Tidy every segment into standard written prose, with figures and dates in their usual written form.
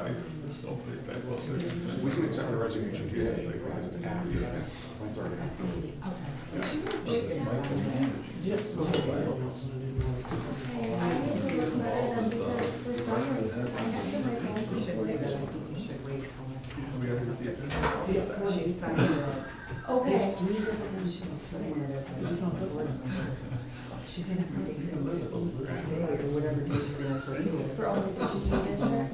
don't think that was it. We can accept the resignation today, because it's after that. Plans already happened. Just. I need to look better than because for some reason I have to You should wait, but I think you should wait till next We month. have to get this. She's signing it. Okay. There's 3 different, she's signing it as a board member. She's gonna have to take it today or whatever date you're gonna put to it. For only the GC district?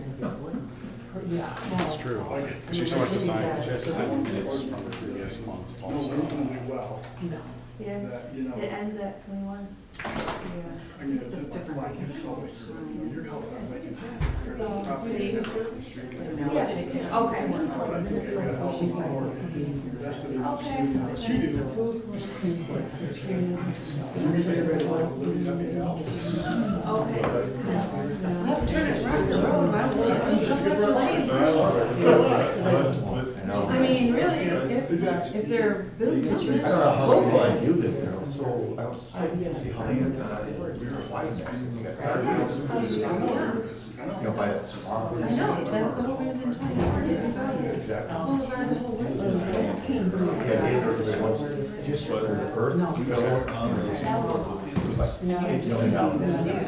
Yeah. That's true. Because she still has to sign, she has to sign the minutes from the previous months also. reasonably well, No. Yeah. that, you know, It ends at 21. Yeah. I mean, it's It's just like different. black and shoulders, your house on vacation. So, city The is street. Yeah. Okay. She signs it to be. The rest of it is Okay. she did it. Okay. Left turn at Rocker Road, I don't I mean, really, if they're building I don't know how I do that there, so I don't see how many times we were wide there, because you got guardrails, you know, by that salon. I know, that's the whole reason 24 is Exactly. Boulevard the whole way. Yeah, everybody wants, just for the earth, you know, it was like, $8 million,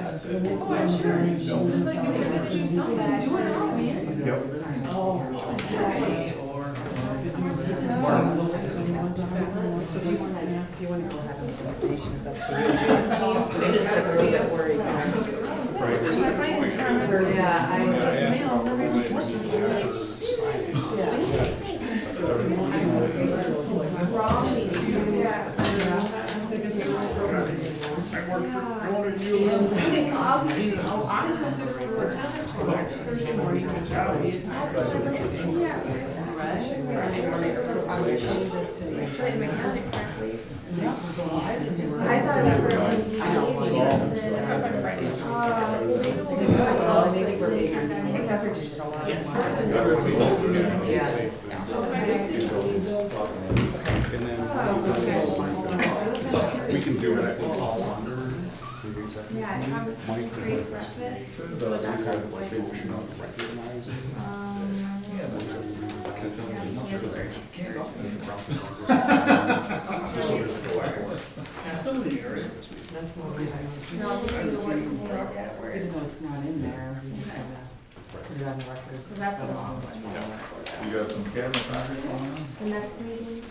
that's it. Oh, I'm sure, just like if you're gonna do something, do it all, man. Yep. So if you wanna go have an information, it's up to you. They just like to get worried. My finance department, Yeah, I. because the mail never even touched me. Wrong. Okay, so I'll be. So I would change this to make sure. I thought it was for Maybe we're being, I think Dr. Tish is a lot more. Yes. And then we can do it, I think, all under the executive. Yeah, I promised to create breakfast. But that's They like, should not recognize it. Still in the area. That's what we have. no, I'll take you to work and we'll look at it. Even though it's not in there, we just gotta put it on the record. So that's a long one. You got some camera project going on? The next meeting, the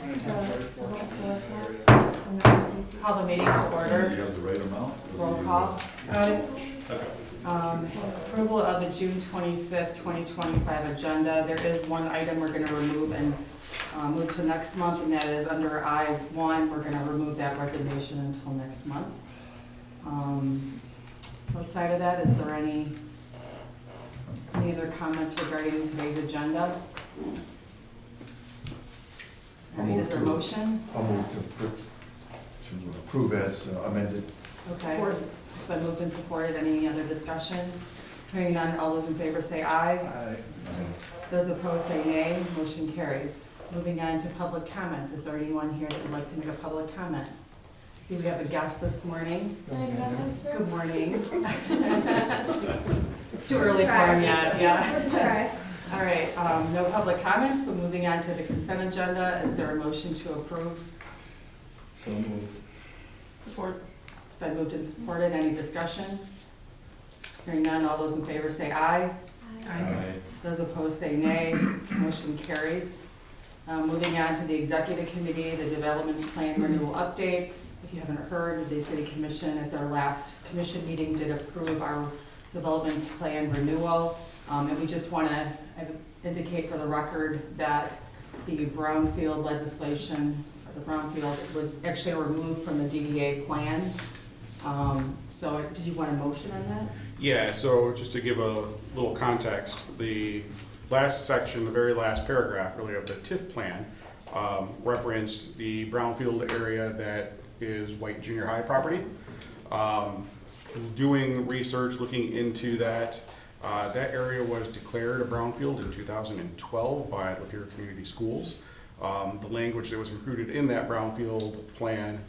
4:00. Call the meeting to You order. have the right amount? Roll call. Approval of the June 25th, 2025 agenda. There is one item we're gonna remove and move to next month, and that is under I-1. We're gonna remove that resignation until next month. Outside of that, is there any other comments regarding today's agenda? Is there a motion? I'll move to approve as amended. Okay. It's been moved and supported. Any other discussion? Hearing none, all those in favor say aye. Those opposed say nay. Motion carries. Moving on to public comments. Is there anyone here that would like to make a public comment? I see we have a guest this morning. Any comments, sir? Good morning. Too early for him yet, yeah. Let's try. All right, no public comments, so moving on to the consent agenda. Is there a motion to approve? So moved. Support. It's been moved and supported. Any discussion? Hearing none, all those in favor say aye. Those opposed say nay. Motion carries. Moving on to the executive committee, the development plan renewal update. If you haven't heard, the city commission at their last commission meeting did approve our development plan renewal. And we just want to indicate for the record that the brownfield legislation, or the brownfield, was actually removed from the DDA plan. So did you want a motion on that? Yeah, so just to give a little context, the last section, the very last paragraph really of the TIF plan referenced the brownfield area that is White Junior High property. Doing research, looking into that, that area was declared a brownfield in 2012 by Lapeer Community Schools. The language that was included in that brownfield plan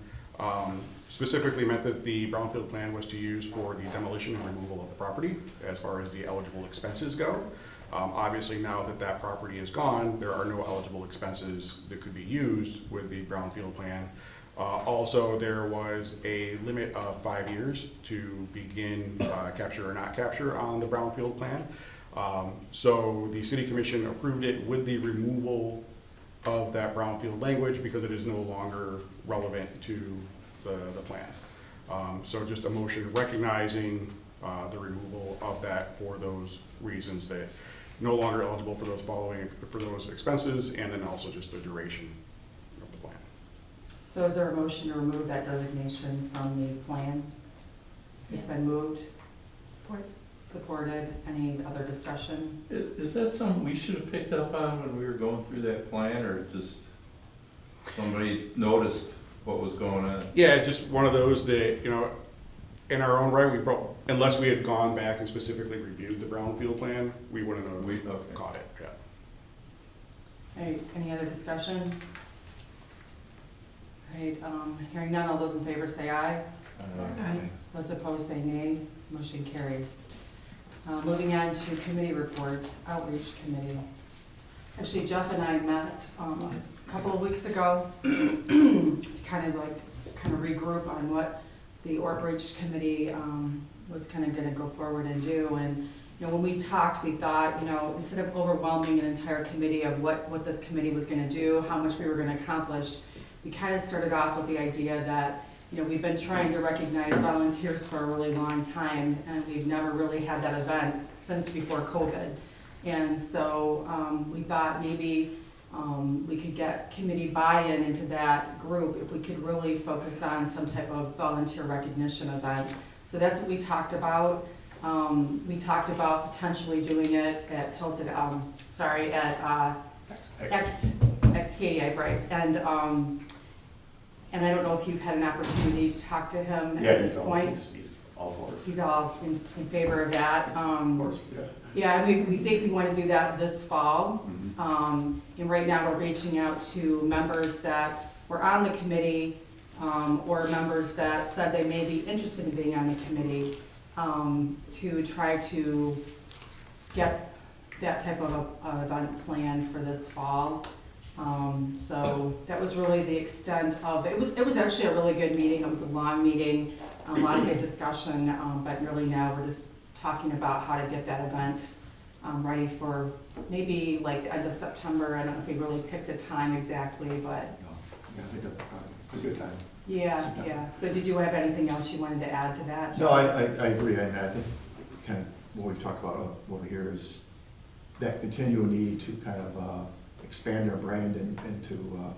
specifically meant that the brownfield plan was to use for the demolition and removal of the property as far as the eligible expenses go. Obviously, now that that property is gone, there are no eligible expenses that could be used with the brownfield plan. Also, there was a limit of 5 years to begin capture or not capture on the brownfield plan. So the city commission approved it with the removal of that brownfield language because it is no longer relevant to the plan. So just a motion recognizing the removal of that for those reasons, that no longer eligible for those expenses, and then also just the duration of the plan. So is there a motion to remove that designation from the plan? It's been moved, Support. supported. Any other discussion? Is that something we should have picked up on when we were going through that plan, or just somebody noticed what was going on? Yeah, just one of those that, you know, in our own right, unless we had gone back and specifically reviewed the brownfield plan, we wouldn't have Okay. caught it, yeah. Any other discussion? All right, hearing none, all those in favor say aye. Aye. Those opposed say nay. Motion carries. Moving on to committee reports, outreach committee. Actually, Jeff and I met a couple of weeks ago to kind of regroup on what the outreach committee was kind of going to go forward and do. And you know, when we talked, we thought, you know, instead of overwhelming an entire committee of what this committee was going to do, how much we were going to accomplish, we kind of started off with the idea that, you know, we've been trying to recognize volunteers for a really long time, and we've never really had that event since before COVID. And so we thought maybe we could get committee buy-in into that group if we could really focus on some type of volunteer recognition event. So that's what we talked about. We talked about potentially doing it at Tilted, ex-Katy, right? And I don't know if you've had an opportunity to talk to him at this point. He's all for it. He's all in favor of that. Of course, yeah. Yeah, we think we want to do that this fall. Mhm. And right now, we're reaching out to members that were on the committee, or members that said they may be interested in being on the committee, to try to get that type of a event planned for this fall. So that was really the extent of it. It was actually a really good meeting. It was a long meeting, a lot of good discussion, but really now we're just talking about how to get that event ready for maybe like the end of September. I don't know if we really picked a time exactly, but No, yeah, I think that's a good time. yeah. So did you have anything else you wanted to add to that? No, I agree, and I think kind of what we've talked about over here is that continual need to kind of expand our brand and to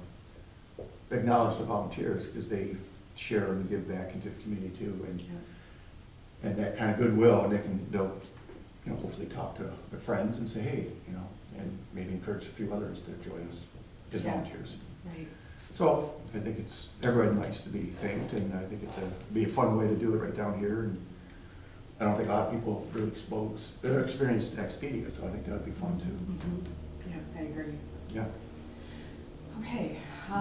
acknowledge the volunteers, because they share and give back into the community too, and that kind of goodwill, and they'll you know, hopefully talk to their friends and say, hey, you know, and maybe encourage a few others to join us as Yeah. volunteers. Right. So I think everyone likes to be thanked, and I think be a fun way to do it right down here. And I don't think a lot of people really experienced Expedia, so I think that would be fun too. Yeah, I agree. Yeah. Okay,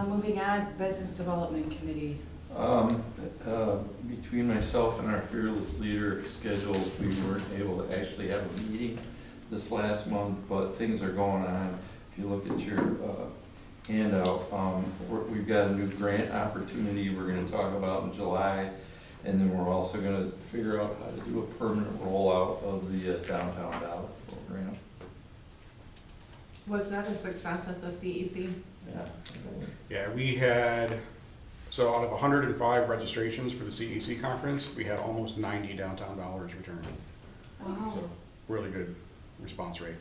moving on, Business Development Committee. Between myself and our fearless leader schedules, we weren't able to actually have a meeting this last month, but things are going on. If you look at your handout, we've got a new grant opportunity we're gonna talk about in July, and then we're also gonna figure out how to do a permanent rollout of the Downtown Dallas program. Was that a success at the CEC? Yeah. Yeah, we had, so out of 105 registrations for the CEC conference, we had almost 90 downtown dollars returned. Wow. Really good response rate.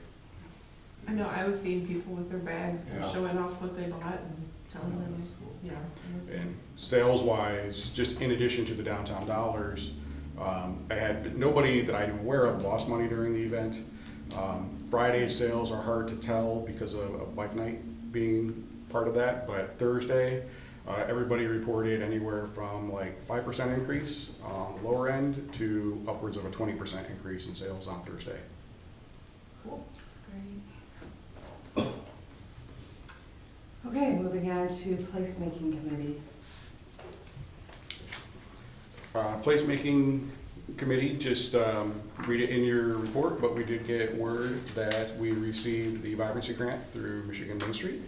I know, I was seeing people with their bags and Yeah. showing off what they bought and telling them, yeah. it was- And sales-wise, just in addition to the downtown dollars, I had nobody that I'm aware of lost money during the event. Friday sales are hard to tell because of a bike night being part of that, but Thursday, everybody reported anywhere from like 5% increase on the lower end to upwards of a 20% increase in sales on Thursday. Cool. Great. Okay, moving on to Placemaking Committee. Placemaking committee, just read it in your report, but we did get word that we received the vibrancy grant through Michigan Main Street,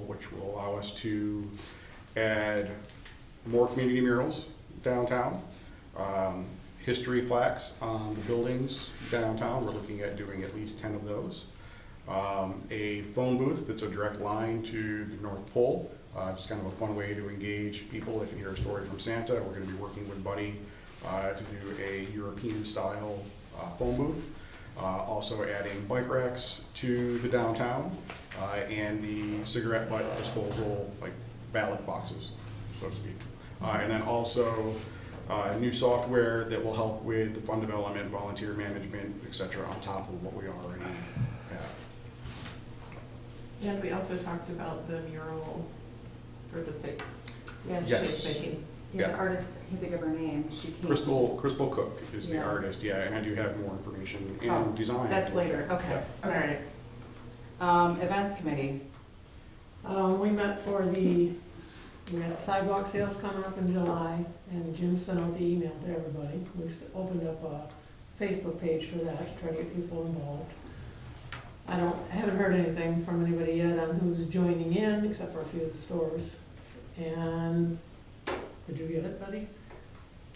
which will allow us to add more community murals downtown, history plaques on the buildings downtown. We're looking at doing at least 10 of those. A phone booth that's a direct line to the North Pole, just kind of a fun way to engage people. If you hear a story from Santa, we're going to be working with Buddy to do a European-style phone booth. Also adding bike racks to the downtown and the cigarette butt disposal, like ballot boxes, so to speak. And then also new software that will help with the fund development, volunteer management, etc., on top of what we already have. And we also talked about the mural for the fix. Yeah, Yes. Shape making. Yeah, the Yeah. artist, I can't think of her name, she came. Crystal Cook is the Yeah. artist, yeah, and I do have more information Oh, in design. That's later, okay, all right. Events committee, We met for we had sidewalk sales coming up in July, and Jim sent out the email to everybody. We opened up a Facebook page for that to try to get people involved. I haven't heard anything from anybody yet on who's joining in, except for a few of the stores. And, did you get it, buddy?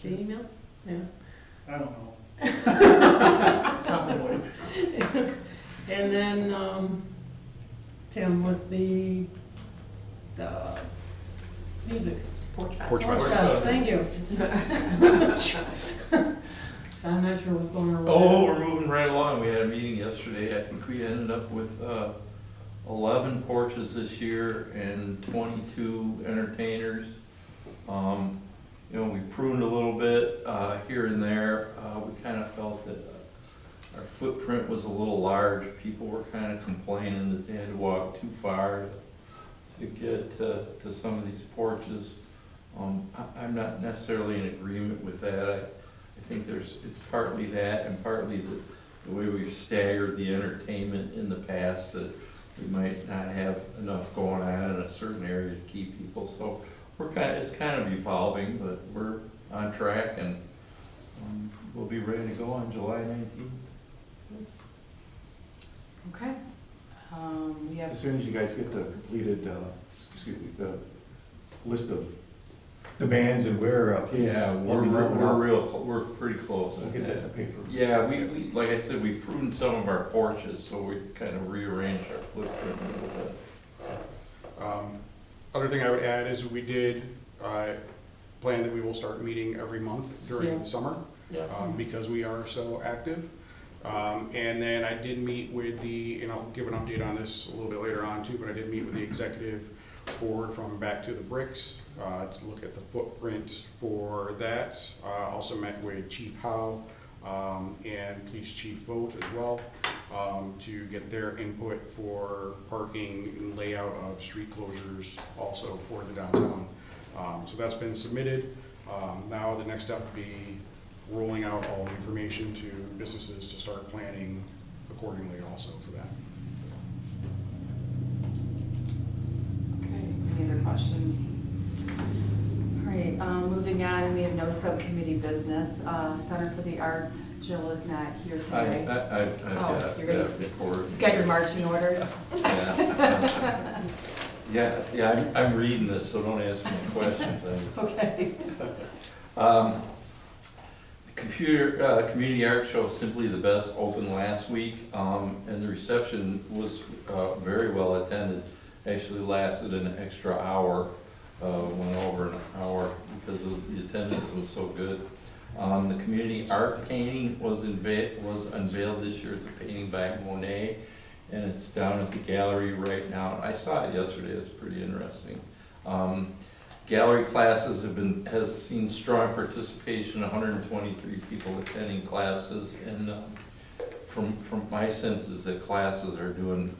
The email? Yeah. I don't know. Probably. And then, Tim, with the music. Porch Fest. Porch Porch Fest. Fest, thank you. So I'm not sure what's going on with Oh, that. we're moving right along. We had a meeting yesterday. I think we ended up with 11 porches this year and 22 entertainers. You know, we pruned a little bit here and there. We kind of felt that our footprint was a little large. People were kind of complaining that they had to walk too far to get to some of these porches. I'm not necessarily in agreement with that. I think it's partly that and partly the way we've staggered the entertainment in the past, that we might not have enough going on in a certain area to keep people. So it's kind of evolving, but we're on track, and we'll be ready to go on July 19th. okay. We have As soon as you guys get the completed, the list of the bands and where, please. Yeah, let me know. we're pretty close. We'll get that in the paper. Yeah, we, like I said, we pruned some of our porches, so we kind of rearranged our footprint a little bit. Other thing I would add is we did plan that we will start meeting every month during Yeah. the summer, Yeah. because we are so active. And then I did meet with and I'll give an update on this a little bit later on too, but I did meet with the executive board from Back to the Bricks to look at the footprint for that. Also met with Chief Howe and Police Chief Vogt as well to get their input for parking and layout of street closures also for the downtown. So that's been submitted. Now the next step would be rolling out all the information to businesses to start planning accordingly also for that. Okay, any other questions? All right, moving on, we have no subcommittee business. Center for the Arts, Jill is not here today. I've got you're gonna- that report. You got your marching orders? Yeah, I'm reading this, so don't ask me questions. Okay. The Community Art Show, Simply the Best, opened last week, and the reception was very well attended. Actually lasted an extra hour, went over an hour because the attendance was so good. The community art painting was unveiled this year. It's a painting by Monet, and it's down at the gallery right now. I saw it yesterday. It's pretty interesting. Gallery classes has seen strong participation, 123 people attending classes, and from my sense is that classes are doing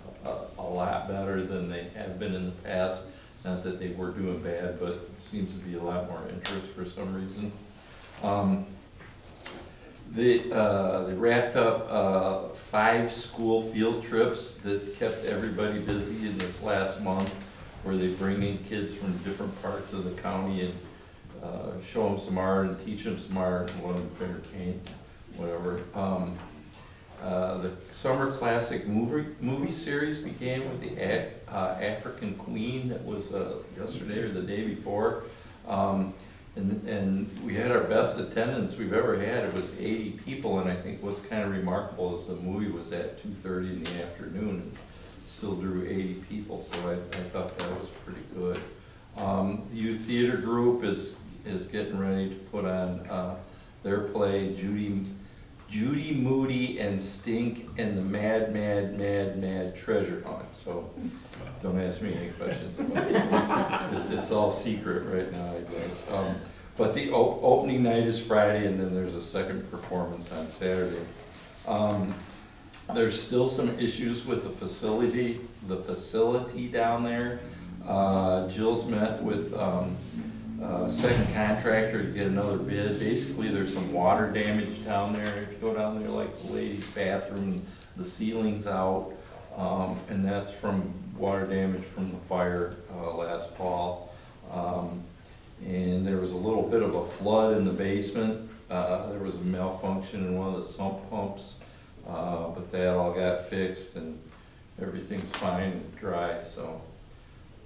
a lot better than they have been in the past. Not that they were doing bad, but seems to be a lot more interest for some reason. They wrapped up 5 school field trips that kept everybody busy in this last month, where they bring in kids from different parts of the county and show them some art and teach them some art, and let them figure paint, whatever. The Summer Classic movie series began with the African Queen. That was yesterday or the day before. And we had our best attendance we've ever had. It was 80 people, and I think what's kind of remarkable is the movie was at 2:30 in the afternoon and still drew 80 people, so I thought that was pretty good. The youth theater group is getting ready to put on their play, Judy, Moody, and Stink and the Mad Treasure Hunt. So don't ask me any questions about it. It's all secret right now, I guess. But the opening night is Friday, and then there's a second performance on Saturday. There's still some issues with the facility down there. Jill's met with second contractor to get another bid. Basically, there's some water damage down there. If you go down there, like the ladies' bathroom, the ceiling's out, and that's from water damage from the fire last fall. And there was a little bit of a flood in the basement. There was a malfunction in one of the sump pumps, but that all got fixed and everything's fine and dry, so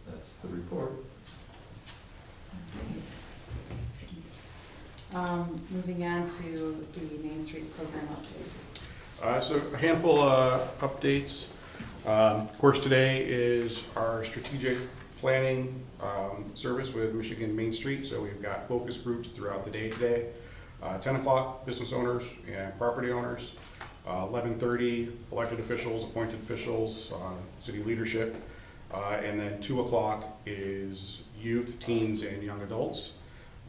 that's the report. Moving on to the Main Street program update. So a handful of updates. Of course, today is our strategic planning service with Michigan Main Street. So we've got focus groups throughout the day today. 10 o'clock, business owners and property owners. 11:30, elected officials, appointed officials, city leadership. And then 2 o'clock is youth, teens, and young adults.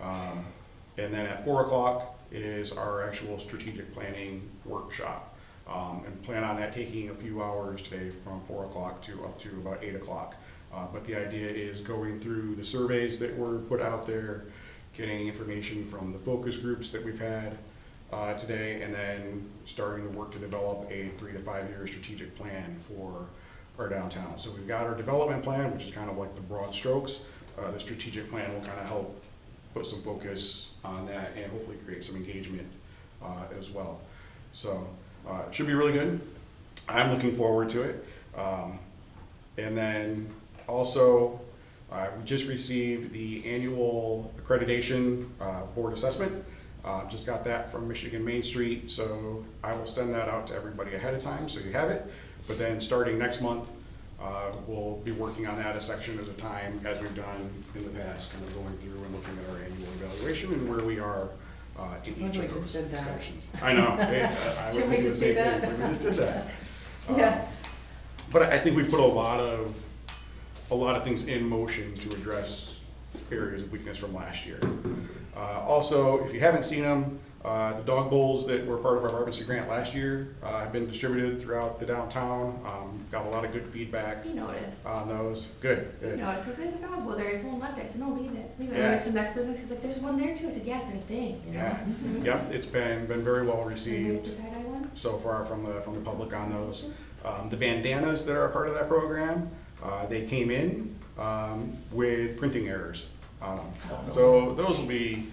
And then at 4 o'clock is our actual strategic planning workshop. And plan on that taking a few hours today from 4 o'clock to up to about 8 o'clock. But the idea is going through the surveys that were put out there, getting information from the focus groups that we've had today, and then starting the work to develop a 3 to 5 year strategic plan for our downtown. So we've got our development plan, which is kind of like the broad strokes. The strategic plan will kind of help put some focus on that and hopefully create some engagement as well. So it should be really good. I'm looking forward to it. And then also, we just received the annual accreditation board assessment. Just got that from Michigan Main Street, so I will send that out to everybody ahead of time so you have it. But then starting next month, we'll be working on that a section at a time, as we've done in the past, kind of going through and looking at our annual evaluation and where we are in each of those sections. I know. I was Can we thinking the just same do that? thing, so we just did that. Yeah. But I think we put a lot of things in motion to address areas of weakness from last year. Also, if you haven't seen them, the dog bowls that were part of our vibrancy grant last year have been distributed throughout the downtown. Got a lot of good feedback You noticed. on those. Good. You Good. noticed, because there's a dog bowl there, there's one left. I said, no, leave it. Leave it. Yeah. I went to the next business, he's like, there's one there too. I said, yeah, it's our thing. You know? Yeah. Mhm. Yep. It's been very well And we received have the tie-dye ones. so far from the public on those. The bandanas that are a part of that program, they came in with printing errors on them. So those will be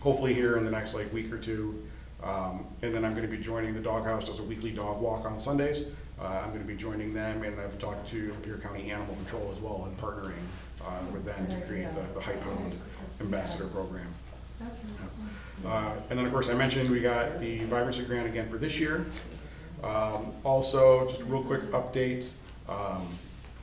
hopefully here in the next week or two. And then I'm going to be joining the Doghouse, does a weekly dog walk on Sundays. I'm going to be joining them, and I've talked to Lapeer County Animal Control as well, and partnering with them to create the Hype Hound Ambassador Program. That's really cool. And then, of course, I mentioned we got the vibrancy grant again for this year. Also, just a real quick update.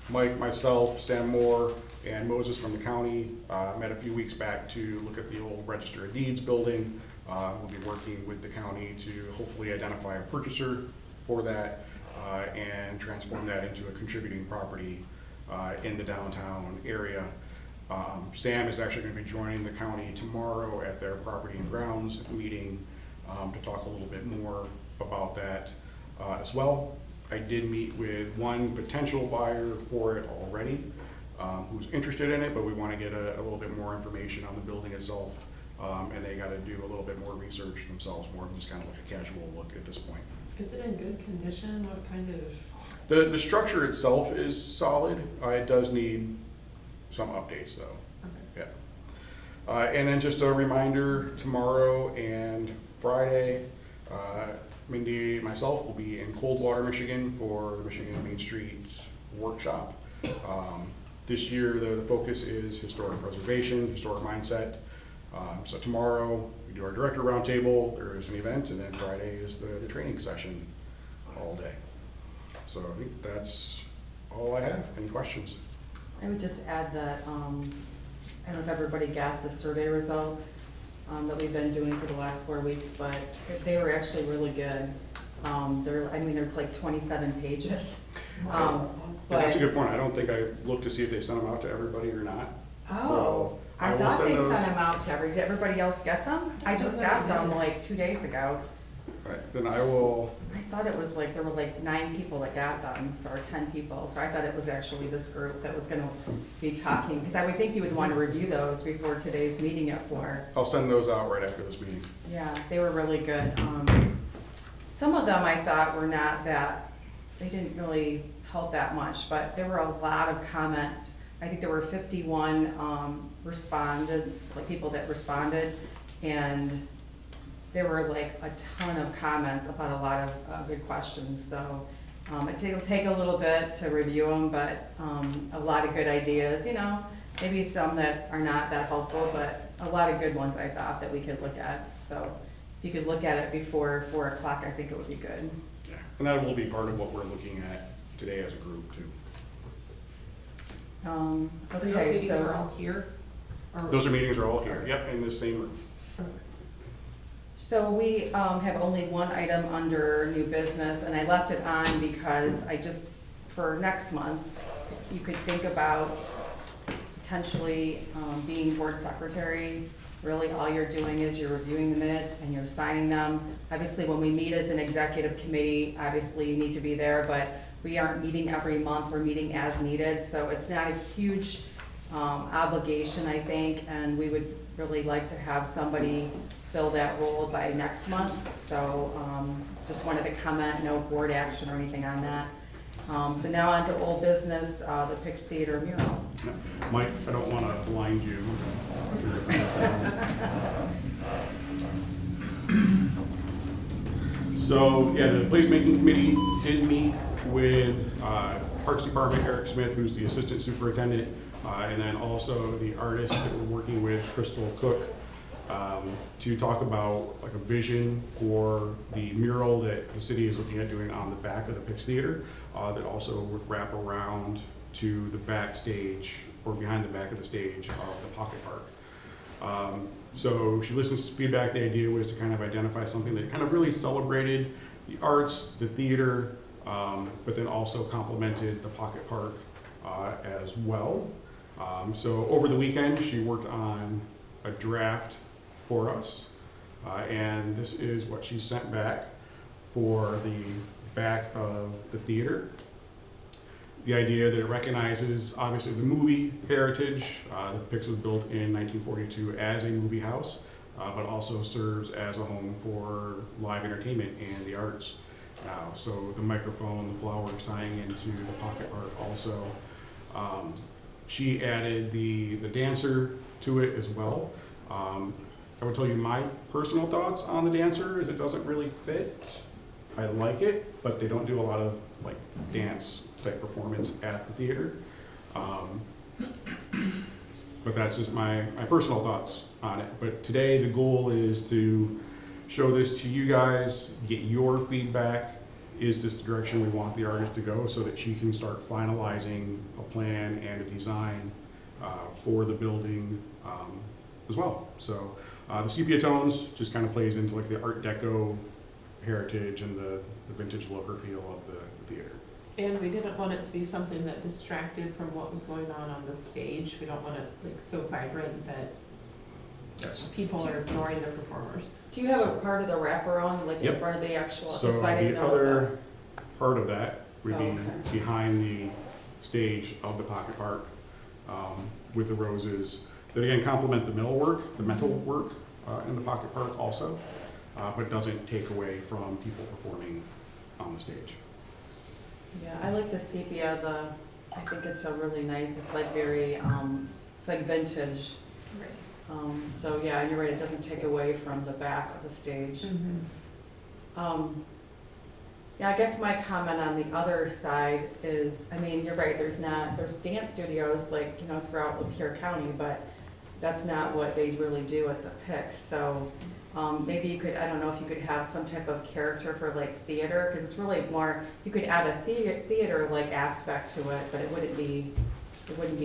Mike, myself, Sam Moore, and Moses from the county met a few weeks back to look at the old Register of Deeds building. We'll be working with the county to hopefully identify a purchaser for that and transform that into a contributing property in the downtown area. Sam is actually going to be joining the county tomorrow at their property and grounds meeting to talk a little bit more about that as well. I did meet with one potential buyer for it already who's interested in it, but we want to get a little bit more information on the building itself, and they got to do a little bit more research themselves, more than just kind of like a casual look at this point. Is it in good condition? What kind of? The structure itself is solid. It does need some updates though. Okay. And then just a reminder, tomorrow and Friday, Mindy and myself will be in Coldwater, Michigan for the Michigan Main Street Workshop. This year, the focus is historic preservation, historic mindset. So tomorrow, we do our director roundtable, there is an event, and then Friday is the training session all day. So I think that's all I have. Any questions? I would just add that, I don't know if everybody got the survey results that we've been doing for the last 4 weeks, but they were actually really good. There's like 27 pages. And that's a But, good point. I don't think I looked to see if they sent them out to everybody or not. oh, So I will thought send they those. sent them out to did everybody else get them? I just got them like 2 days ago. All right, then I will, I thought it was like, there were like 9 people that got them, or 10 people, so I thought it was actually this group that was gonna be talking, because I would think you would want to review those before today's meeting at 4. I'll send those out right after this meeting. Yeah, they were really good. Some of them I thought were not that, they didn't really help that much, but there were a lot of comments. I think there were 51 respondents, like people that responded, and there were like a ton of comments about a lot of good questions. So it'll take a little bit to review them, but a lot of good ideas, maybe some that are not that helpful, but a lot of good ones I thought that we could look at. So if you could look at it before 4 o'clock, I think it would be good. Yeah, and that will be part of what we're looking at today as a group too. Those Okay, meetings are so, all here? Or- Those meetings are all here, yep, in the same room. so we have only one item under new business, and I left it on because for next month, you could think about potentially being board secretary. Really, all you're doing is you're reviewing the minutes and you're signing them. Obviously, when we meet as an executive committee, obviously you need to be there, but we aren't meeting every month, we're meeting as needed, so it's not a huge obligation, I think, and we would really like to have somebody fill that role by next month. So just wanted to comment, no board action or anything on that. So now on to old business, the Pix Theater mural. Mike, I don't want to blind you. So, yeah, the placemaking committee did meet with Parks Department, Eric Smith, who's the assistant superintendent, and then also the artist that we're working with, Crystal Cook, to talk about like a vision for the mural that the city is looking at doing on the back of the Pix Theater, that also would wrap around to the backstage or behind the back of the stage of the Pocket Park. So she listened to feedback. The idea was to kind of identify something that kind of really celebrated the arts, the theater, but then also complemented the Pocket Park as well. So over the weekend, she worked on a draft for us, and this is what she sent back for the back of the theater. The idea that it recognizes, obviously, the movie heritage. The Pix was built in 1942 as a movie house, but also serves as a home for live entertainment and the arts now. So the microphone, the flowers tying into the Pocket Park also. She added the dancer to it as well. I would tell you my personal thoughts on the dancer is it doesn't really fit. I like it, but they don't do a lot of like dance type performance at the theater. But that's just my personal thoughts on it. But today the goal is to show this to you guys, get your feedback. Is this the direction we want the artist to go, so that she can start finalizing a plan and a design for the building as well. So the sepia tones just kind of plays into like the Art Deco heritage and the vintage look or feel of the theater. And we didn't want it to be something that distracted from what was going on the stage. We don't want it like so vibrant that Yes. people are ignoring the performers. Do you have a part of the wraparound, like in Yep. front of the actual, So because I didn't the know other part of that would be Oh, okay. behind the stage of the Pocket Park with the roses that again complement the metal work, the metal work in the Pocket Park also, but doesn't take away from people performing on the stage. Yeah, I like the sepia, I think it's a really nice, it's like very, it's like vintage. So, yeah, and you're right, it doesn't take away from the back of the stage. Yeah, I guess my comment on the other side is, I mean, you're right, there's dance studios like, you know, throughout Lapeer County, but that's not what they really do at the Pix. So, maybe you could, I don't know if you could have some type of character for like theater, because it's really more, you could add a theater-like aspect to it, but it wouldn't be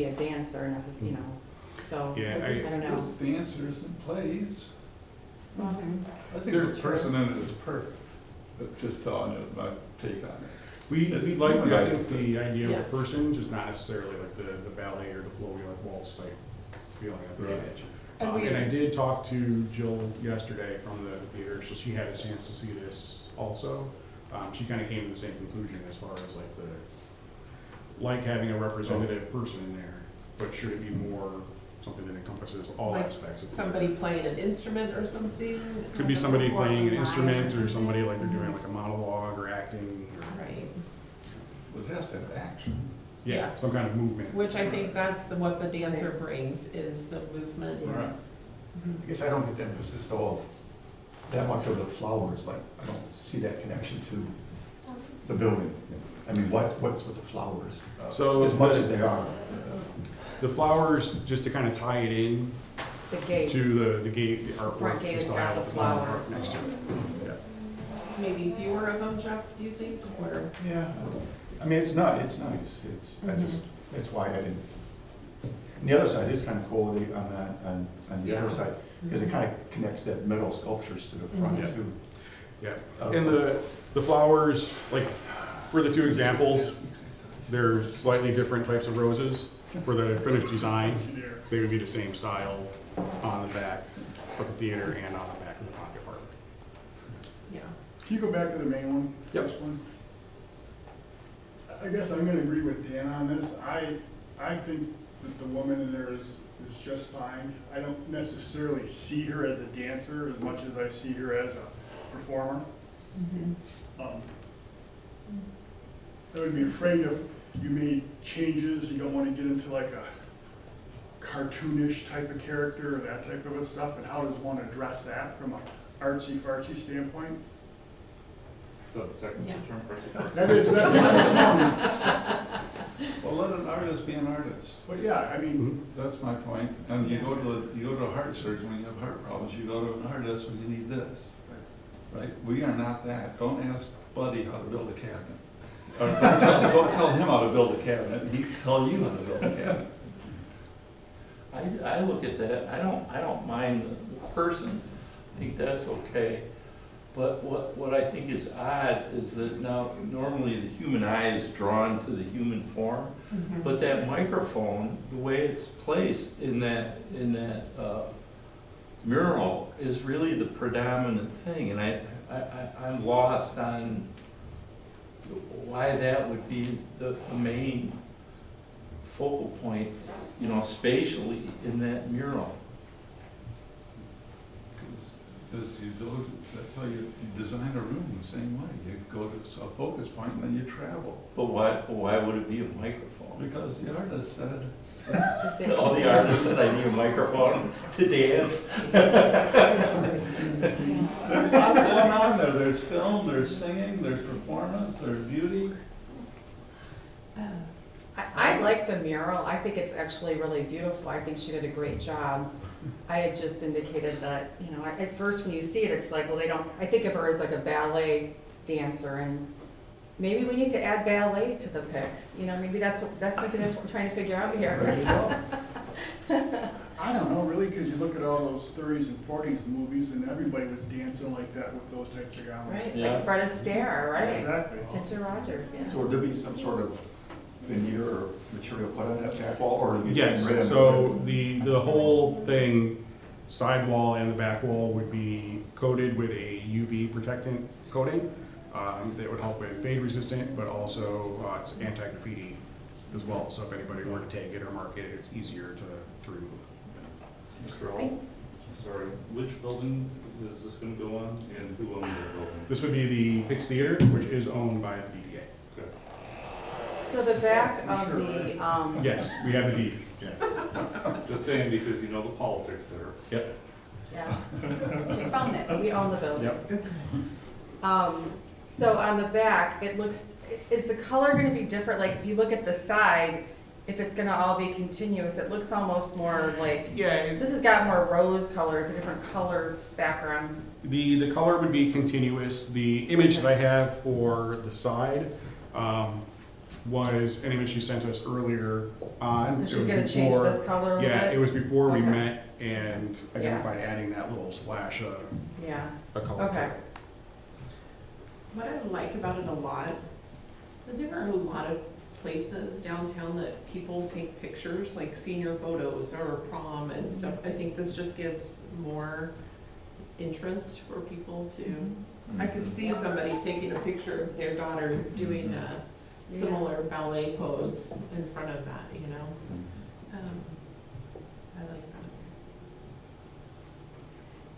a dancer necessarily, you know, so, Yeah, I don't know. Dancers and plays. Mhm. I think the person in it is perfect, but just telling you my take on it. We like the, I think the idea of Yes. the person, just not necessarily like the ballet or the flowy like waltz type feeling at the Right. image. And we- And I did talk to Jill yesterday from the theater, so she had a chance to see this also. She kind of came to the same conclusion as far as like having a representative person in there, but should it be more something that encompasses all Like aspects of Somebody theater? playing an instrument or something? Could be somebody playing an Live. instrument, or somebody like they're doing like a monologue or acting, or, Right, It has to have action. yeah, Yes. some kind of movement. which I think that's what the dancer brings, is some movement. Right. I guess I don't get the emphasis though of that much of the flowers, like, I don't see that connection to the building. I mean, what's with the flowers? So As much the- as they are. The flowers, just to kind of tie it in The gate. to the gate, the Front artwork, gate the has got style the of the flower flowers. next to it. Yeah. Maybe fewer of them, Jeff, do you think, or? Yeah, I mean, it's nice, I just, that's why I didn't. And the other side is kind of cool, on the other Yeah. side, because it kind of connects that metal sculptures to the front Yeah. too. Yeah, Uh, and the flowers, like, for the two examples, they're slightly different types of roses. For the finished design, they would be the same style on the back of the theater and on the back of the pocket park. Yeah. Can you go back to the main one, Yep. first one? I guess I'm gonna agree with Dan on this. I think that the woman in there is just fine. I don't necessarily see her as a dancer as much as I see her as a performer. I would be afraid if you made changes, you don't wanna get into like a cartoonish type of character or that type of a stuff, and how does one address that from a artsy-fartsy standpoint? So the technical Yeah. term for it. That's what I'm assuming. Well, let an artist be an artist. But yeah, I mean, That's my point. And you go Yes. to a heart surgeon when you have heart problems, you go to an artist when you need this. Right? We are not that. Don't ask Buddy how to build a cabinet. Or don't tell him how to build a cabinet, he tell you how to build a cabinet. I look at that, I don't mind the person, I think that's okay. But what I think is odd is that now, normally the human eye is drawn to the human form, but that microphone, the way it's placed in that mural is really the predominant thing, and I'm lost on why that would be the main focal point, you know, spatially in that mural. Because you go, that's how you design a room the same way. You go to a focus point and then you travel. But why would it be a microphone? Because the artist said, All the artists said I need a microphone to dance. there's a lot going on there. There's film, there's singing, there's performance, there's beauty. I like the mural, I think it's actually really beautiful, I think she did a great job. I had just indicated that, you know, at first when you see it, it's like, well, I think of her as like a ballet dancer, and maybe we need to add ballet to the Pix, you know, maybe that's what we're trying to figure out here. there you go. I don't know, really, because you look at all those 30s and 40s movies, and everybody was dancing like that with those types of gowns. Right, Yeah. like Fred Astaire, right? Exactly. Ginger Rogers, yeah. So would there be some sort of veneer or material put on that back wall, or? would it be Yes, red? so the whole thing, sidewall and the back wall would be coated with a UV protectant coating. That would help with fade resistant, but also it's anti-graffiti as well. So if anybody were to take it or mark it, it's easier to remove. Mr. Earl, sorry, which building is this gonna go on, and who owns the building? This would be the Pix Theater, which is owned by the DDA. So the back of the, Yes, we have the deed. Yeah. Just saying because you know the politics there. Yeah. Just found that, we own the building. Yep. So on the back, it looks, is the color gonna be different? Like, if you look at the side, if it's gonna all be continuous, it looks almost more like, Yeah, this has got more rose color, it's a different color background. the color would be continuous. The image that I have for the side was an image you sent us earlier on. So It she's was gonna change before- this color a little Yeah, it bit? was before we Okay. met and identified adding that little splash of Yeah, a color. to okay. it. What I like about it a lot, is there are a lot of places downtown that people take pictures, like senior photos or prom and stuff. I think this just gives more interest for people to, I could see somebody taking a picture of their daughter doing a similar ballet pose in front of that, you know? I like that.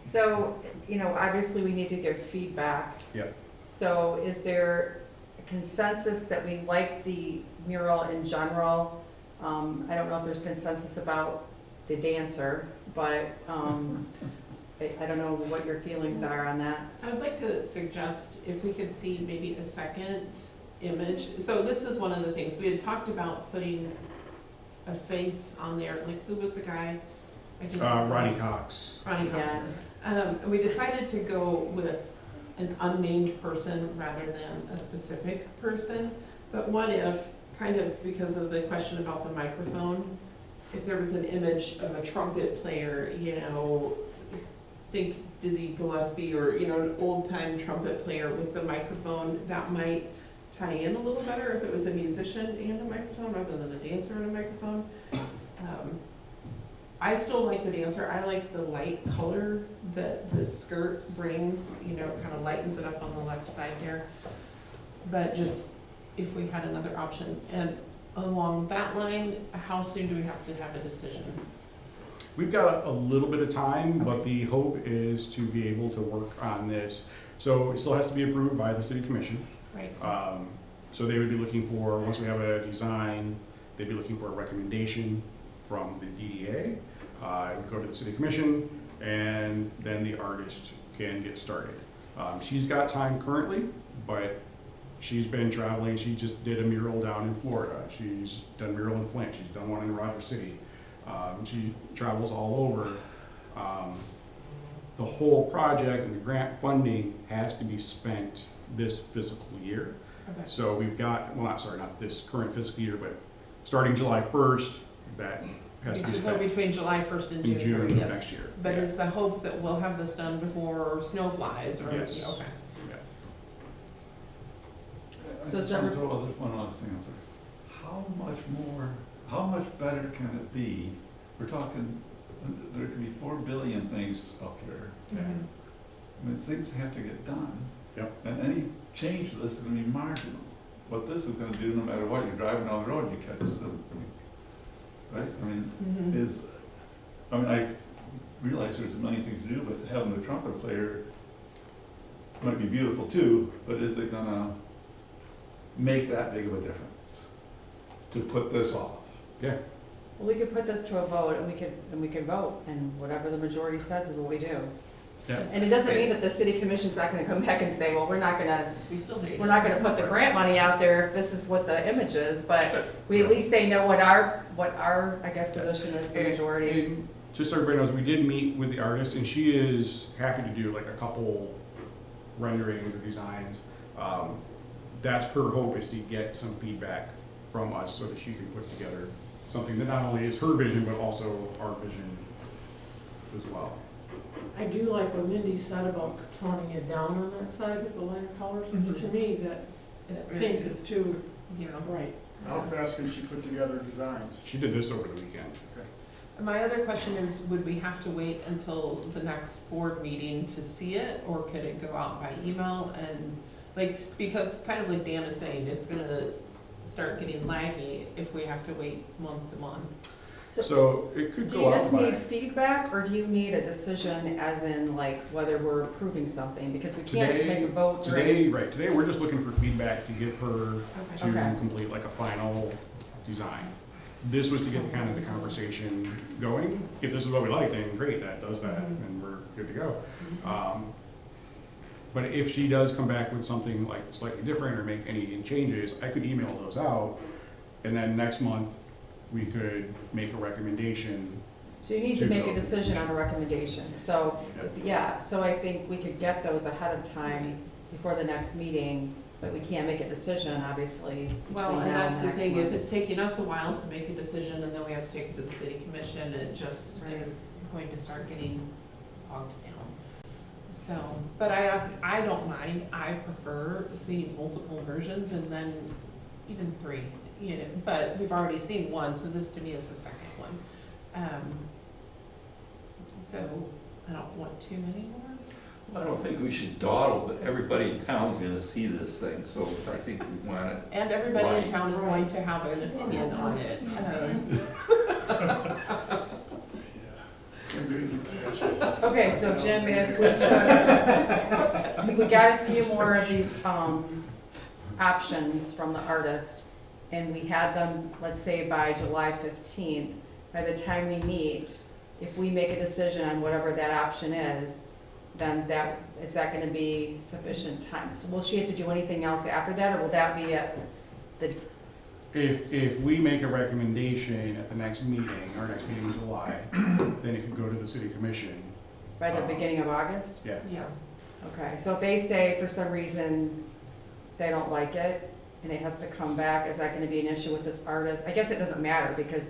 So, you know, obviously we need to give feedback. Yep. So is there a consensus that we like the mural in general? I don't know if there's consensus about the dancer, but, I don't know what your feelings are on that. I would like to suggest if we could see maybe a second image. So this is one of the things, we had talked about putting a face on there, like who was the guy? I think it was Ronnie Cox. Ronnie Cox. And we decided to go with an unnamed person rather than a specific person. But what if, kind of because of the question about the microphone, if there was an image of a trumpet player, you know, think Dizzy Gillespie or, you know, an old-time trumpet player with the microphone, that might tie in a little better if it was a musician and a microphone rather than a dancer and a microphone. I still like the dancer. I like the light color that the skirt brings, you know, it kind of lightens it up on the left side there. But just if we had another option. And along that line, how soon do we have to have a decision? We've got a little bit of time, but the hope is to be able to work on this. So it still has to be approved by the city commission. Right. So they would be looking for, once we have a design, they'd be looking for a recommendation from the DDA. It would go to the city commission, and then the artist can get started. She's got time currently, but she's been traveling. She just did a mural down in Florida. She's done a mural in Flint. She's done one in Rogers City. She travels all over. The whole project and the grant funding has to be spent this fiscal year. Okay. So we've got, well, not this current fiscal year, but starting July 1st, that has to be So spent between July 1st and in June June 30th. of next year. But Yeah. is the hope that we'll have this done before snow flies or? Yes. Yeah, okay. I So just is want that- to throw this one other thing out there. How much better can it be? We're talking, there could be 4 billion things up here. Mhm. I mean, things have to get done. Yep. And any change to this is gonna be marginal. What this is gonna do, no matter what, you're driving down the road, you catch some, right? I mean, Mhm. I realize there's a million things to do, but having a trumpet player might be beautiful too, but is it gonna make that big of a difference to put this off? Yeah. Well, we could put this to a vote and we could vote, and whatever the majority says is what we do. Yeah. And it doesn't mean that the city commission's not gonna come back and say, well, we're not gonna We still do. put the grant money out there if this is what the image is, but we at least they know what our, I guess, position is, the majority. And just so everybody knows, we did meet with the artist, and she is happy to do like a couple renderings or designs. That's her hope, is to get some feedback from us so that she can put together something that not only is her vision, but also our vision as well. I do like what Mindy said about toning it down on that side with the lighter colors, because to me, It's that very pink good. is too Yeah. bright. How fast can she put together designs? She did this over the weekend. My other question is, would we have to wait until the next board meeting to see it, or could it go out by email? And like, because kind of like Dan is saying, it's gonna start getting laggy if we have to wait month to month. So it could Do go you out just by. need feedback, or do you need a decision as in like whether we're approving something? Because we can't Today- make a vote during. Today we're just looking for feedback to give her Okay. to Okay. complete like a final design. This was to get kind of the conversation going. If this is what we like, then great, that does that, and we're good to go. But if she does come back with something like slightly different or make any changes, I could email those out, and then next month, we could make a recommendation. So you need to make a decision on a recommendation, so, yeah, so I think we could get those ahead of time before the next meeting, but we can't make a decision, obviously, Well, between and now that's and the next thing, if month. it's taking us a while to make a decision and then we have to take it to the city commission, it just Right. is going to start getting bogged down. So, but I don't mind, I prefer seeing multiple versions and then even three, you know, but we've already seen one, so this to me is the second one. So I don't want too many more. I don't think we should dawdle, but everybody in town's gonna see this thing, so I think we want it. And everybody in Right. town is going to have an opinion on it. Okay, so Jim, if we took, if we got a few more of these, options from the artist, and we had them, let's say by July 15th, by the time we meet, if we make a decision on whatever that option is, then is that gonna be sufficient time? So will she have to do anything else after that, or will that be at the, If we make a recommendation at the next meeting, our next meeting in July, then it could go to the city commission. by the beginning of August? Yeah, Yeah. Okay, so if they say for some reason they don't like it, and it has to come back, is that gonna be an issue with this artist? I guess it doesn't matter, because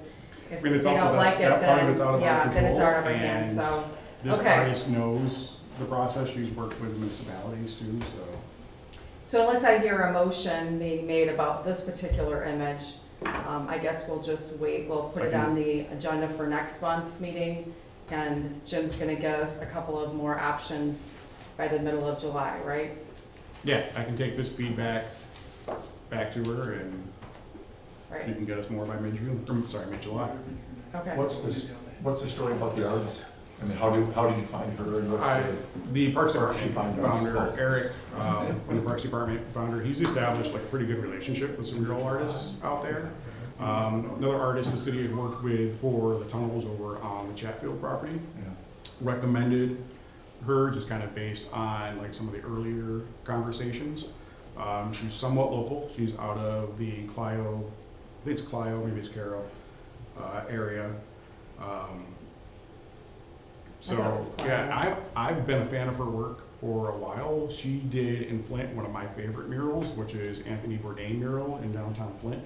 if I they mean, it's also, don't like it, that part of then, it's out of our yeah, then it's control, out of our hands, and so. this Okay. artist knows the process, she's worked with municipalities too, so. So unless I hear a motion being made about this particular image, I guess we'll just wait, we'll put it on the agenda for next month's meeting, and Jim's gonna get us a couple of more options by the middle of July, right? Yeah, I can take this feedback back to her and she Right, can get us more by mid-June, mid-July. okay. What's the story about the artist? I mean, how did you find her and what's the? The Parks Or she Department found us. founder, Eric, from the Parks Department founder, he's established like a pretty good relationship with some mural artists out there. Another artist the city had worked with for the tunnels over on the Chatfield property, Yeah. recommended her just kind of based on like some of the earlier conversations. She's somewhat local, she's out of the Clio, I think it's Clio, maybe it's Carroll, area. I thought it was So, Clio. yeah, I've been a fan of her work for a while. She did in Flint one of my favorite murals, which is Anthony Bourdain mural in downtown Flint.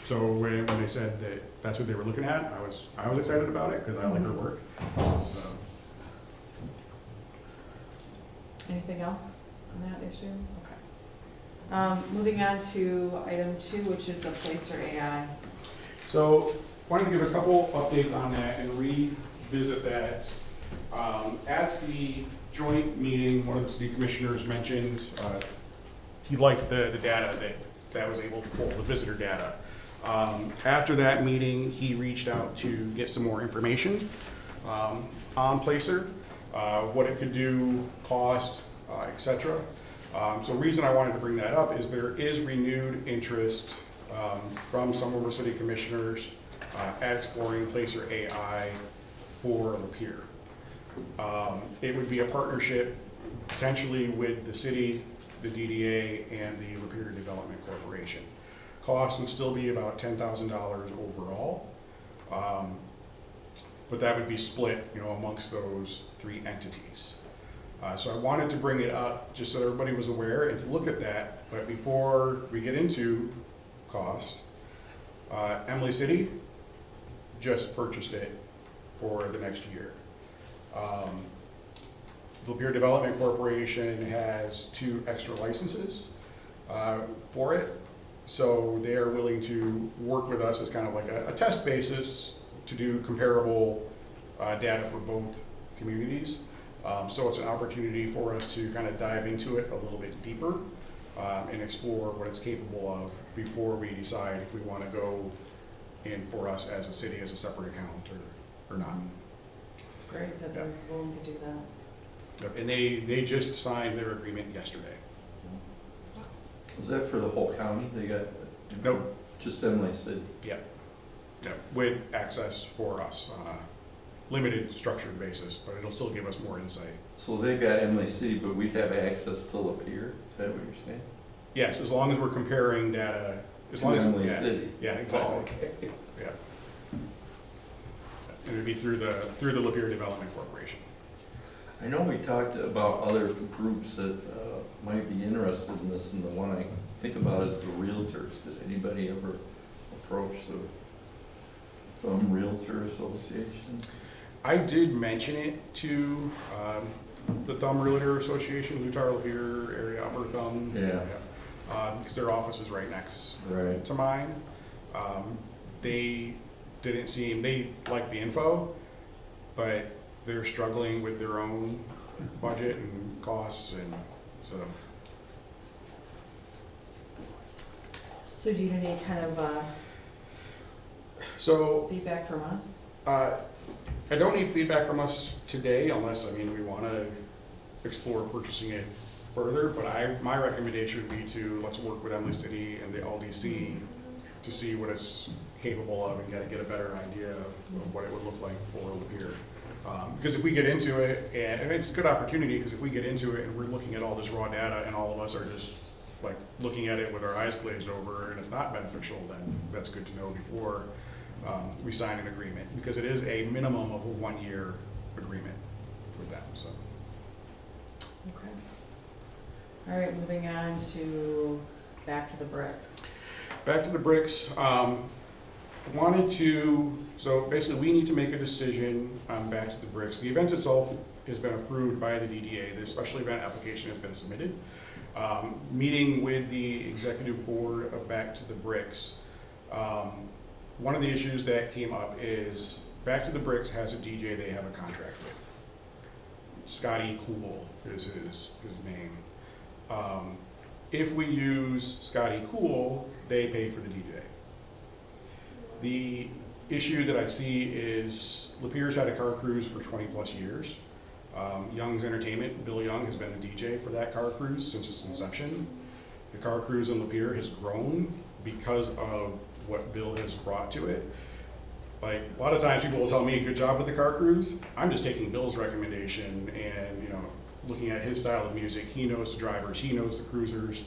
So when they said that that's what they were looking at, I was excited about it because I like her work. So, Anything else on that issue? Okay. Moving on to item 2, which is the Placer AI. So, wanted to give a couple updates on that and revisit that. At the joint meeting, one of the city commissioners mentioned, he liked the data that was able to pull, the visitor data. After that meeting, he reached out to get some more information, on Placer, what it could do, cost, et cetera. So the reason I wanted to bring that up is there is renewed interest from some of our city commissioners at exploring Placer AI for Lapeer. It would be a partnership potentially with the city, the DDA, and the Lapeer Development Corporation. Cost would still be about $10,000 overall, but that would be split, amongst those 3 entities. So I wanted to bring it up just so everybody was aware and to look at that. But before we get into cost, Emily City just purchased it for the next year. Lapeer Development Corporation has 2 extra licenses for it. So they are willing to work with us as kind of like a test basis to do comparable data for both communities. So it's an opportunity for us to kind of dive into it a little bit deeper and explore what it's capable of before we decide if we want to go in for us as a city as a separate account or not. It's great that they're willing to do that. Yep, and they just signed their agreement yesterday. Is that for the whole county? They got? Nope, Just Emily City. Yeah, with access for us on a limited structured basis, but it'll still give us more insight. So they've got Emily City, but we'd have access to Lapeer, is that what you're saying? Yes, as long as we're comparing data, as long as, Emily yeah, City. yeah, exactly. Oh, okay. Yeah. And it'd be through the Lapeer Development Corporation. I know we talked about other groups that might be interested in this, and the one I think about is the realtors. Did anybody ever approach the Thumb Realtor Association? I did mention it to the Thumb Realtor Association, Lutar, Lapeer area, Upper Thumb. Yeah. Because their office is right next Right. to mine. They didn't seem, they liked the info, but they're struggling with their own budget and costs, and so. So do you need any kind of So, feedback from us? I don't need feedback from us today unless, I mean, we want to explore purchasing it further, but my recommendation would be to, let's work with Emily City and the LDC to see what it's capable of and get a better idea of what it would look like for Lapeer. Because if we get into it, and it's a good opportunity, because if we get into it and we're looking at all this raw data and all of us are just like looking at it with our eyes glazed over and it's not beneficial, then that's good to know before we sign an agreement, because it is a minimum of a 1-year agreement with them, so. Okay. All right, moving on to, back to the bricks. Back to the bricks, wanted to, so basically we need to make a decision on back to the bricks. The event itself has been approved by the DDA, the special event application has been submitted. Meeting with the executive board of Back to the Bricks, one of the issues that came up is Back to the Bricks has a DJ they have a contract with. Scotty Cool is his name. If we use Scotty Cool, they pay for the DJ. The issue that I see is Lapeer's had a car cruise for 20 plus years. Young's Entertainment, Bill Young has been the DJ for that car cruise since its inception. The car cruise in Lapeer has grown because of what Bill has brought to it. Like, a lot of times people will tell me, good job with the car cruise. I'm just taking Bill's recommendation and, looking at his style of music. He knows the drivers, he knows the cruisers,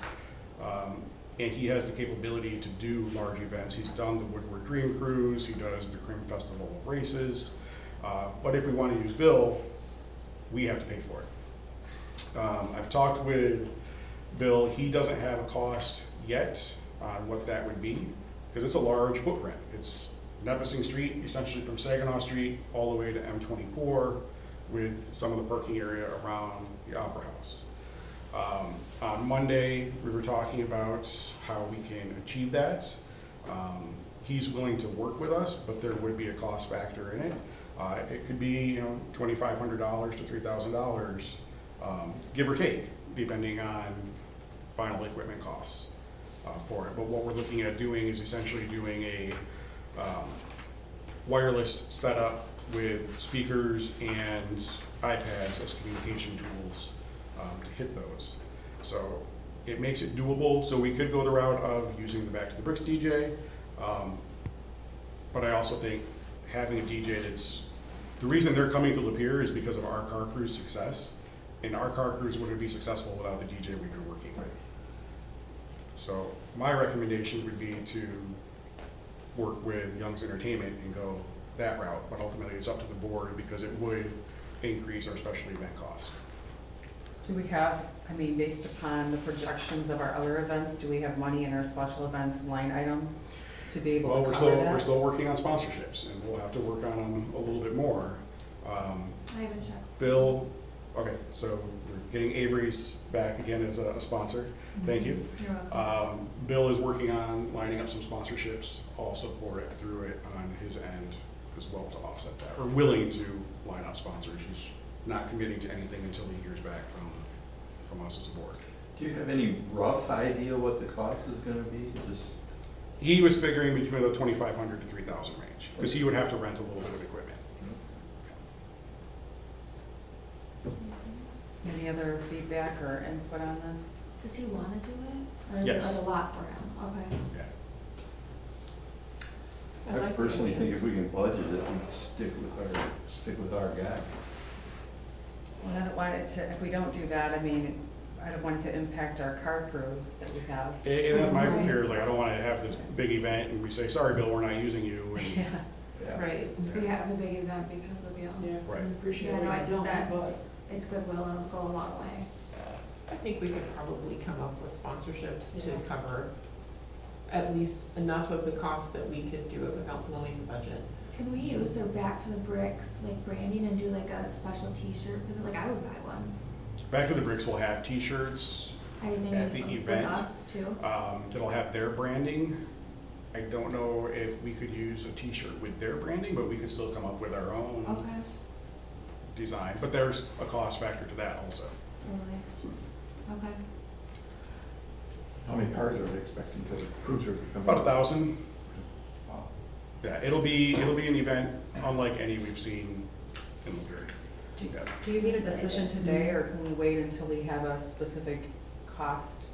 and he has the capability to do large events. He's done the Woodward Dream Cruise, he does the Cream Festival of Races. But if we want to use Bill, we have to pay for it. I've talked with Bill, he doesn't have a cost yet on what that would be, because it's a large footprint. It's Nipissing Street, essentially from Saginaw Street all the way to M24, with some of the parking area around the Opera House. On Monday, we were talking about how we can achieve that. He's willing to work with us, but there would be a cost factor in it. It could be, $2,500 to $3,000, give or take, depending on final equipment costs for it. But what we're looking at doing is essentially doing a wireless setup with speakers and iPads as communication tools to hit those. So it makes it doable. So we could go the route of using the Back to the Bricks DJ, but I also think having a DJ that's, the reason they're coming to Lapeer is because of our car cruise success, and our car cruise wouldn't be successful without the DJ we've been working with. So my recommendation would be to work with Young's Entertainment and go that route, but ultimately it's up to the board because it would increase our special event cost. Do we have, based upon the projections of our other events, do we have money in our special events line item to be able Well, to we're cover still, that? we're still working on sponsorships, and we'll have to work on them a little bit more. I haven't checked. Bill, okay, so we're getting Avery's back again as a sponsor. Thank you. You're welcome. Bill is working on lining up some sponsorships also for it, through it on his end as well to offset that, or willing to line up sponsors. He's not committing to anything until he hears back from us as a board. Do you have any rough idea what the cost is gonna be? Just, He was figuring between the 2,500 to 3,000 range, because he would have to rent a little bit of equipment. Any other feedback or input on this? Does he wanna do it? Or is Yes. it like a lot for him? Okay. Yeah. personally think if we can budget it, we stick with our guy. Well, I don't want it to, if we don't do that, I mean, I don't want it to impact our car crews that we have. And that's my Right. fear, like, I don't wanna have this big event and we say, sorry, Bill, we're not using you, and, Yeah. Right. We have a big event because of you. Yeah, Right. I appreciate Yeah, no, I what think you're that- doing, but It's goodwill and it'll go a long way. I think we could probably come up with sponsorships to Yeah. cover at least enough of the costs that we could do it without blowing the budget. Can we use their Back to the Bricks, like branding and do like a special t-shirt with it? Like I would buy one. Back to the Bricks will have t-shirts, Anything At the with event. us too. that'll have their branding. I don't know if we could use a t-shirt with their branding, but we could still come up with our own Okay, design, but there's a cost factor to that also. totally. Okay. How many cars are they expecting to, cruisers to come in? About 1,000. Wow. Yeah, it'll be an event unlike any we've seen in Lapeer. Do Yeah. do you need a decision today, or can we wait until we have a specific cost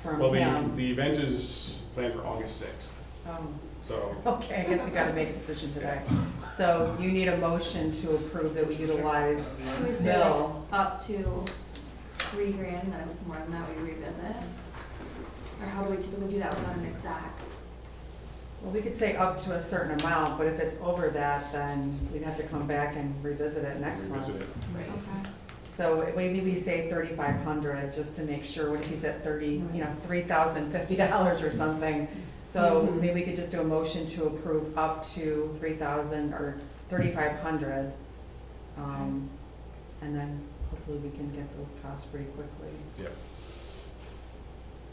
from Well, him? the event is planned for August 6th, Um, so Okay, I guess we gotta make a decision today. So you need a motion to approve that we utilize Can we say like Bill. up to $3,000, and then if it's more than that, we revisit? Or how do we typically do that without an exact? Well, we could say up to a certain amount, but if it's over that, then we'd have to come back and revisit it next month. revisit it. Right. Okay. So maybe we say 3,500, just to make sure, what if he's at $3,050 or something? So Mhm. maybe we could just do a motion to approve up to 3,000 or 3,500. And then hopefully we can get those costs pretty quickly. Yep.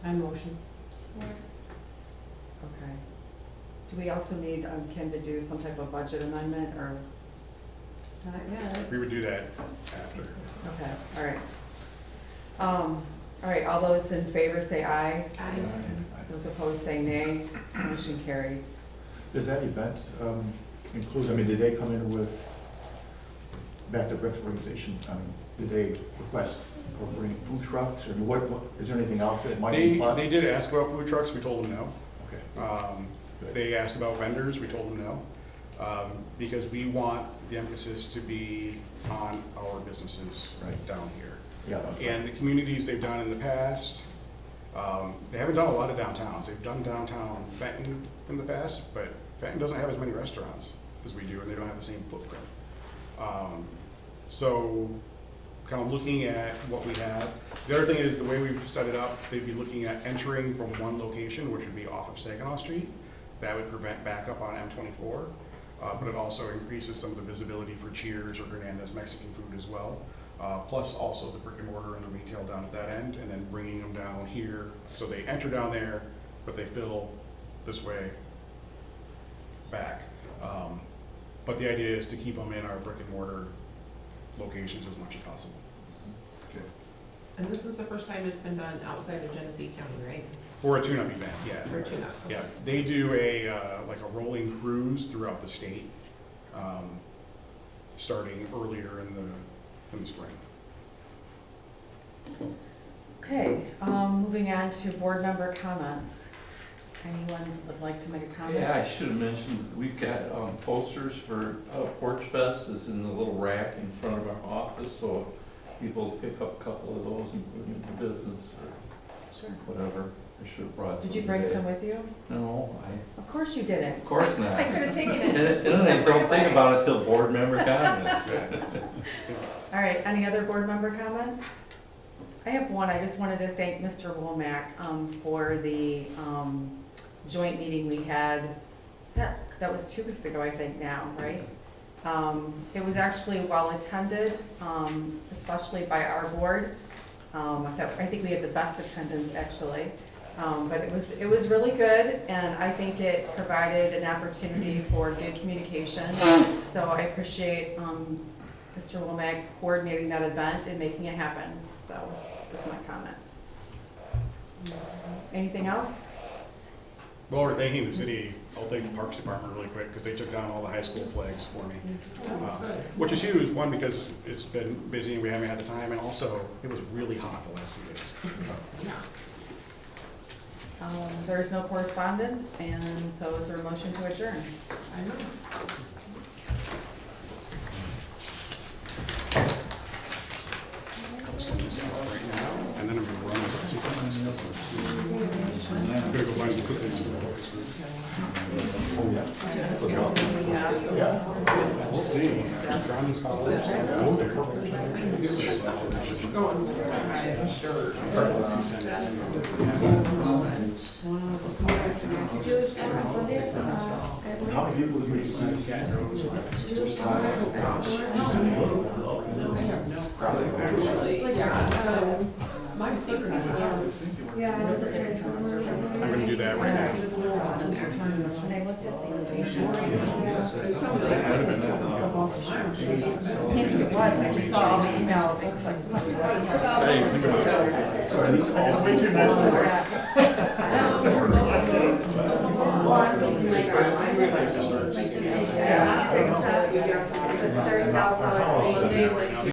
I motion. Okay. Do we also need Kim to do some type of budget amendment, or? Not yet. We would do that after. Okay, all right. All right, all those in favor say aye. Those opposed say nay. Motion carries. Does that event include, I mean, did they come in with, Back to Bricks organization, did they request for bringing food trucks, or what, is there anything else that might be planned? They did ask about food trucks, we told them no. Okay. They asked about vendors, we told them no. Because we want the emphasis to be on our businesses Right. down here. Yeah, that's right. And the communities they've done in the past, they haven't done a lot of downtowns. They've done downtown Fenton in the past, but Fenton doesn't have as many restaurants as we do, and they don't have the same footprint. So, kind of looking at what we have. The other thing is, the way we've set it up, they'd be looking at entering from one location, which would be off of Saginaw Street. That would prevent backup on M24, but it also increases some of the visibility for Cheers or Hernandez Mexican food as well. Plus also the brick and mortar and the retail down at that end, and then bringing them down here. So they enter down there, but they fill this way back. But the idea is to keep them in our brick and mortar locations as much as possible. And this is the first time it's been done outside of Genesee County, right? For a tune-up event, yeah. For tune-up. okay. Yeah, they do a, like a rolling cruise throughout the state, starting earlier in the spring. Okay, moving on to board member comments. Anyone would like to make a comment? Yeah, I should have mentioned, we've got posters for Porch Fest is in the little rack in front of our office, so people pick up a couple of those and put them in the business Sure. or whatever. I should have brought some Did you bring today. some with you? No, Of course you didn't. of course not. I could have taken And it. then they don't think about it till board member comments. All right, any other board member comments? I have one. I just wanted to thank Mr. Womack for the joint meeting we had. That was 2 weeks ago, I think now, right? It was actually well attended, especially by our board. I think we had the best attendance actually. But it was really good, and I think it provided an opportunity for good communication. So I appreciate Mr. Womack coordinating that event and making it happen. So that's my comment. Anything else? Well, we're thanking the city, I'll thank the Parks Department really quick, because they took down all the high school flags for me. Which is huge, one, because it's been busy and we haven't had the time, and also, it was really hot the last few days. There is no correspondence, and so is there a motion to adjourn? I know. I'll send this out right now, and then I'm gonna run with some cookies. I'm gonna go buy some cookies. Yeah. We'll see. Ground is hot. Going. How many people do we see? My favorite is Yeah, it was a transformer. I'm gonna do that right now. When I looked at the. some of those. Maybe it was, I just saw all the email, it looks like. Hey, think about it. Way too nice to work. $30,000.